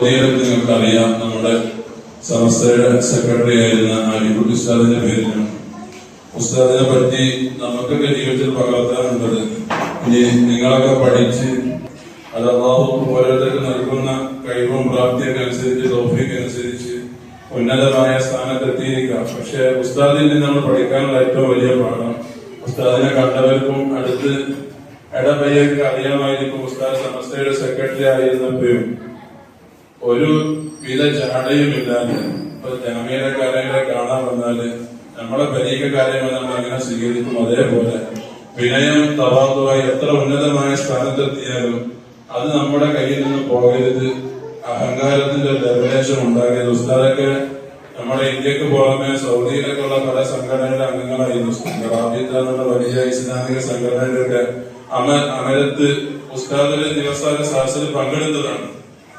നിങ്ങൾക്കറിയാം, നമ്മുടെ സമസ്തയുടെ സെക്രട്ടറി ആയിരുന്ന അലിക്കുട്ടി ഉസ്താദിന്റെ പേരിലാണ്. ഉസ്താദിനെ പറ്റി നമുക്കൊക്കെ ജീവിതത്തിൽ പകർത്താനുള്ളത്. ഇനി നിങ്ങളൊക്കെ പഠിച്ച് അത് അല്ലാഹു ഓരോരുത്തർക്ക് നൽകുന്ന കഴിവും പ്രാപ്തിയൊക്കെ അനുസരിച്ച് തൗഫീഖ് അനുസരിച്ച് ഉന്നതമായ സ്ഥാനത്തെത്തിയിരിക്കാം. പക്ഷെ ഉസ്താദിൽ നിന്ന് നമ്മൾ പഠിക്കാനുള്ള ഏറ്റവും വലിയ പാഠം, ഉസ്താദിനെ കണ്ടവർക്കും അടുത്ത് ഇടപെയ്യൊക്കെ അറിയാമായിരിക്കും. ഉസ്താദ് സമസ്തയുടെ സെക്രട്ടറി ആയിരുന്നപ്പോഴും ഒരു വിധ ചാടയുമില്ലാതെ ജാമ്യയുടെ കാര്യങ്ങളെ കാണാൻ വന്നാല് നമ്മളെ പരീക്ഷക്കാരെ നമ്മൾ അങ്ങനെ സ്വീകരിക്കും. അതേപോലെ വിനയം തവാതുവായി എത്ര ഉന്നതമായ സ്ഥാനത്തെത്തിയാലും അത് നമ്മുടെ കയ്യിൽ നിന്ന് പോകരുത്. അഹങ്കാരത്തിന്റെ ലെവലേഷൻ ഉണ്ടാകരുത്. ഉസ്താദൊക്കെ നമ്മുടെ ഇന്ത്യക്ക് പുറമെ സൗദിയിലൊക്കെ ഉള്ള പല സംഘടനയുടെ അംഗങ്ങളായിരുന്നു. റാബിത്ത എന്നുള്ള വലിയ ഇസ്ലാമിക സംഘടനയുടെ അമരത്ത് ഉസ്താദിന്റെ ദിവസാല സാഹസിൽ പങ്കെടുത്തതാണ്.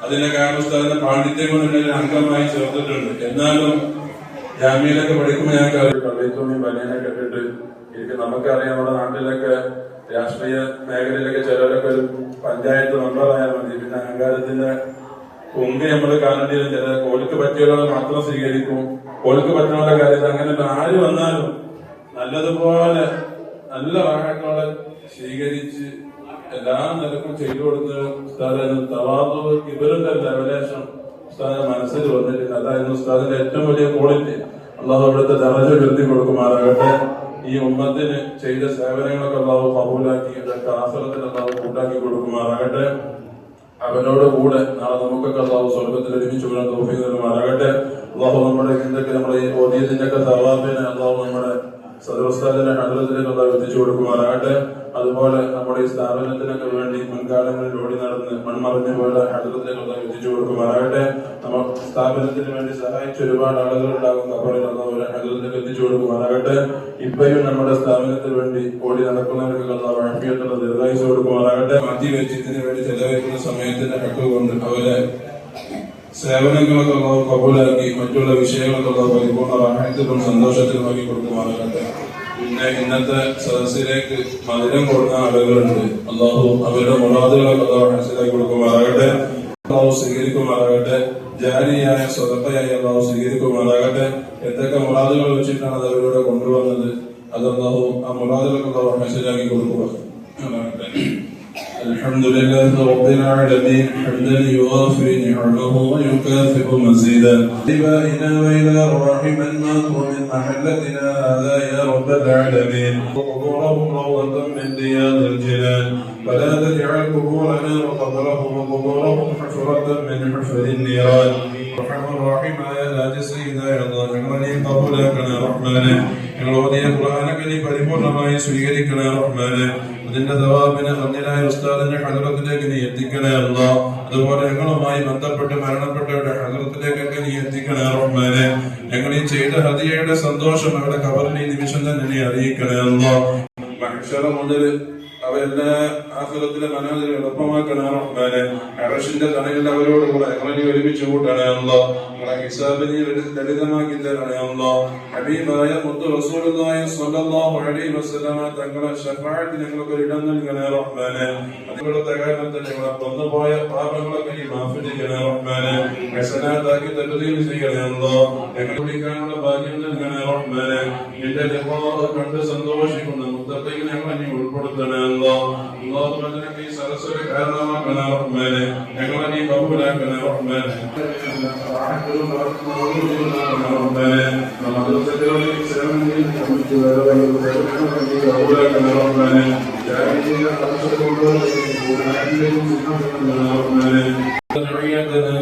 അതിന്റെ കാരണം ഉസ്താദിന്റെ പാണ്ഡിത്യം കൊണ്ട് അംഗമായി ചേർത്തിട്ടുണ്ട്. എന്നാലും ജാമ്യയിലൊക്കെ പഠിക്കുമ്പോൾ ഞങ്ങൾക്ക് കള്ളിത്തോണിയും ബനിയനൊക്കെ ഇട്ടിട്ട് ഇരിക്കും. നമുക്കറിയാം, നമ്മുടെ നാട്ടിലൊക്കെ രാഷ്ട്രീയ മേഖലയിലൊക്കെ ചിലരൊക്കെ ഒരു പഞ്ചായത്ത് മെമ്പറായാൽ മതി. പിന്നെ അഹങ്കാരത്തിന്റെ പൊങ്കി നമ്മൾ കാണേണ്ടി ചില കോലിക്ക് പറ്റിയുള്ളത് മാത്രം സ്വീകരിക്കും. കോലിക്ക് പറ്റുന്ന കാര്യത്തിൽ അങ്ങനെ ആര് വന്നാലും നല്ലതുപോലെ നല്ല വാഹനങ്ങളെ സ്വീകരിച്ച് എല്ലാ നിലക്കും ചെയ്തു കൊടുത്ത് ഉസ്താദിന് തവാദു ഇവരുടെ ലെവലേഷൻ ഉസ്താദിന്റെ മനസ്സിൽ വന്നിട്ടില്ല. അതായിരുന്നു ഉസ്താദിന്റെ ഏറ്റവും വലിയ ക്വാളിറ്റി. അള്ളാഹു അവിടുത്തെ ദറജ ഉയർത്തി കൊടുക്കുമാറാകട്ടെ. ഈ ഉമ്മത്തിന് ചെയ്ത സേവനങ്ങളൊക്കെ അള്ളാഹു കബൂലാക്കി ഇതൊക്കെ ആഫിറത്തിൽ അള്ളാഹു കൂട്ടാക്കി കൊടുക്കുമാറാകട്ടെ. അവനോട് കൂടെ നാളെ നമുക്കൊക്കെ അള്ളാഹു സ്വർഗത്തിൽ ഒരുമിച്ച് വീണ തൗഫീഖ് നൽകുമാറാകട്ടെ. അള്ളാഹു നമ്മുടെ എന്തൊക്കെ നമ്മുടെ ഈ ഓതിയതിന്റെ ഒക്കെ തവാബിനെ അള്ളാഹു നമ്മുടെ സദുസ്താദിന്റെ ഹദ്റത്തിലേക്ക് അള്ളാഹു എത്തിച്ചു കൊടുക്കുമാറാകട്ടെ. അതുപോലെ നമ്മുടെ ഈ സ്ഥാപനത്തിനൊക്കെ വേണ്ടി മുൻകാലങ്ങളിൽ ഓടി നടന്ന് മൺമറഞ്ഞു പോയ ഹദ്റത്തിലേക്ക് അള്ളാഹു എത്തിച്ചു കൊടുക്കുമാറാകട്ടെ. നമ്മൾ സ്ഥാപനത്തിന് വേണ്ടി സഹായിച്ച ഒരുപാട് ആളുകൾ ഉണ്ടാകും. അപ്പോൾ അള്ളാഹു ഹദ്റത്തിലേക്ക് എത്തിച്ചു കൊടുക്കുമാറാകട്ടെ. ഇപ്പോഴും നമ്മുടെ സ്ഥാപനത്തിന് വേണ്ടി ഓടി നടക്കുന്നവർക്ക് അള്ളാഹു ആഫിയത്തുള്ള ദീർഘായുസ്സ് കൊടുക്കുമാറാകട്ടെ. മാറ്റി വെച്ചതിന് വേണ്ടി ചെലവഴിക്കുന്ന സമയത്തിന്റെ ഹക്ക് കൊണ്ട് അവരെ സേവനങ്ങളൊക്കെ അള്ളാഹു കബൂലാക്കി മറ്റുള്ള വിഷയങ്ങളൊക്കെ അള്ളാഹു പരിപൂർണ്ണ റാഹത്തിലും സന്തോഷത്തിലുമാക്കി കൊടുക്കുമാറാകട്ടെ. പിന്നെ ഇന്നത്തെ സദസ്സിലേക്ക് മധുരം കൊടുക്കുന്ന ആളുകളുണ്ട്. അള്ളാഹു അവരുടെ മുറാദുകളൊക്കെ അള്ളാഹു മനസ്സിലാക്കി കൊടുക്കുമാറാകട്ടെ. അള്ളാഹു സ്വീകരിക്കുമാറാകട്ടെ. ജാരിയായ സ്വതപ്പയായി അള്ളാഹു സ്വീകരിക്കുമാറാകട്ടെ. എന്തൊക്കെ മുറാദുകൾ വെച്ചിട്ടാണ് അത് അവരോട് കൊണ്ടുവന്നത്, അത് അള്ളാഹു ആ മുറാദുകളൊക്കെ അള്ളാഹു മനസ്സിലാക്കി കൊടുക്കുക. الحمد لله رب العالمين حمدا يوافي نعمه ويكافئ مزيدا لبائنا وإلى الراحم الماكر من محلتنا هذا يا رب العالمين قبورهم روضة من رياض الجنان ولا تجعل قبورنا وقبرهم وقبورهم حفرة من حفر النيران ارحم الراحم يا ذات سيدا يا الله ഞങ്ങളെ കബൂലാക്കണേ റഹ്മാനെ. ഞങ്ങൾ ഓതിയ ഖുർആനൊക്കെ നീ പരിപൂർണമായി സ്വീകരിക്കണേ റഹ്മാനെ. അതിന്റെ ദവാബിനെ മന്ദിരായ ഉസ്താദിന്റെ ഹദ്റത്തിലേക്ക് നീ എത്തിക്കണേ അല്ലാഹ്. അതുപോലെ ഞങ്ങളുമായി ബന്ധപ്പെട്ട് മരണപ്പെട്ടവരുടെ ഹദ്റത്തിലേക്കൊക്കെ നീ എത്തിക്കണേ റഹ്മാനെ. ഞങ്ങൾ ഈ ചെയ്ത ഹദിയയുടെ സന്തോഷം അവരുടെ ഖബറിൽ ഈ നിമിഷം തന്നെ നീ അറിയിക്കണേ അല്ലാഹ്. മഹ്ശറ മുതൽ അവരെല്ലാ ആഖിറത്തിലെ മനാസിൽ എളുപ്പമാക്കണേ റഹ്മാനെ. അർശിന്റെ തണലിൽ അവരോട് കൂടെ ഞങ്ങളെ ഒരുമിച്ച് കൂട്ടണേ അല്ലാഹ്. ഞങ്ങളെ ഹിസാബിനെ ലളിതമാക്കി തരണേ അല്ലാഹ്. ഹബീബായ മുത്തു റസൂലുള്ളാഹി സ്വല്ലല്ലാഹു അലൈഹി വസല്ലമ തങ്ങളുടെ ശഫാഅത്തിൽ ഞങ്ങൾക്ക് ഒരു ഇടം നൽകണേ റഹ്മാനെ. അതുപോലത്തെ കാരണത്തിൽ ഞങ്ങളെ വന്നുപോയ പാപങ്ങളൊക്കെ നീ മാഫ് ചെയ്യണേ റഹ്മാനെ. ഹസനാത്താക്കി തബ്ദീൽ ചെയ്യണേ അല്ലാഹ്. ഞങ്ങൾ കുടിക്കാനുള്ള ഭാഗ്യം നൽകണേ റഹ്മാനെ. നിന്റെ ലിഖാഅ് കണ്ട് സന്തോഷിക്കുന്ന മുത്തഖീൻ ഞങ്ങളെ നീ ഉൾപ്പെടുത്തണേ അല്ലാഹ്. അല്ലാഹു അതിനൊക്കെ ഈ സരസ്വര കാരണമാക്കണേ റഹ്മാനെ. ഞങ്ങളെ നീ കബൂലാക്കണേ റഹ്മാനെ.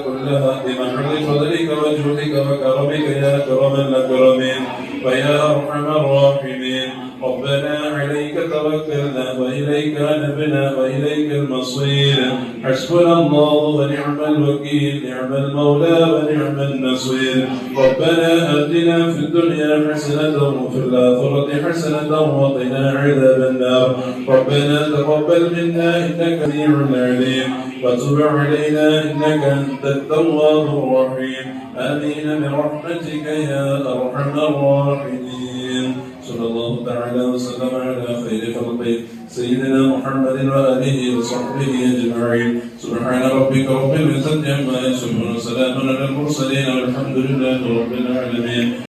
كلها بمحض فضلك وجودك وكرمك يا أكرم الأكرمين ويا أرحم الراحمين. ربنا عليك توكلنا وإليك أنبنا وإليك المصير. حسبنا الله ونعم الوكيل نعم المولى ونعم النصير. ربنا آتنا في الدنيا حسنة وفي الآخرة حسنة وقنا عذاب النار. ربنا تقبل منا إنك سميع عليم وتب علينا إنك أنت التواب الرحيم. آمين برحمتك يا أرحم الراحمين. صلى الله تعالى وسلم على خير خلقه سيدنا محمد وآله وصحبه أجمعين سبحان ربك رب العزة عما يصفون وسلام على المرسلين والحمد لله رب العالمين.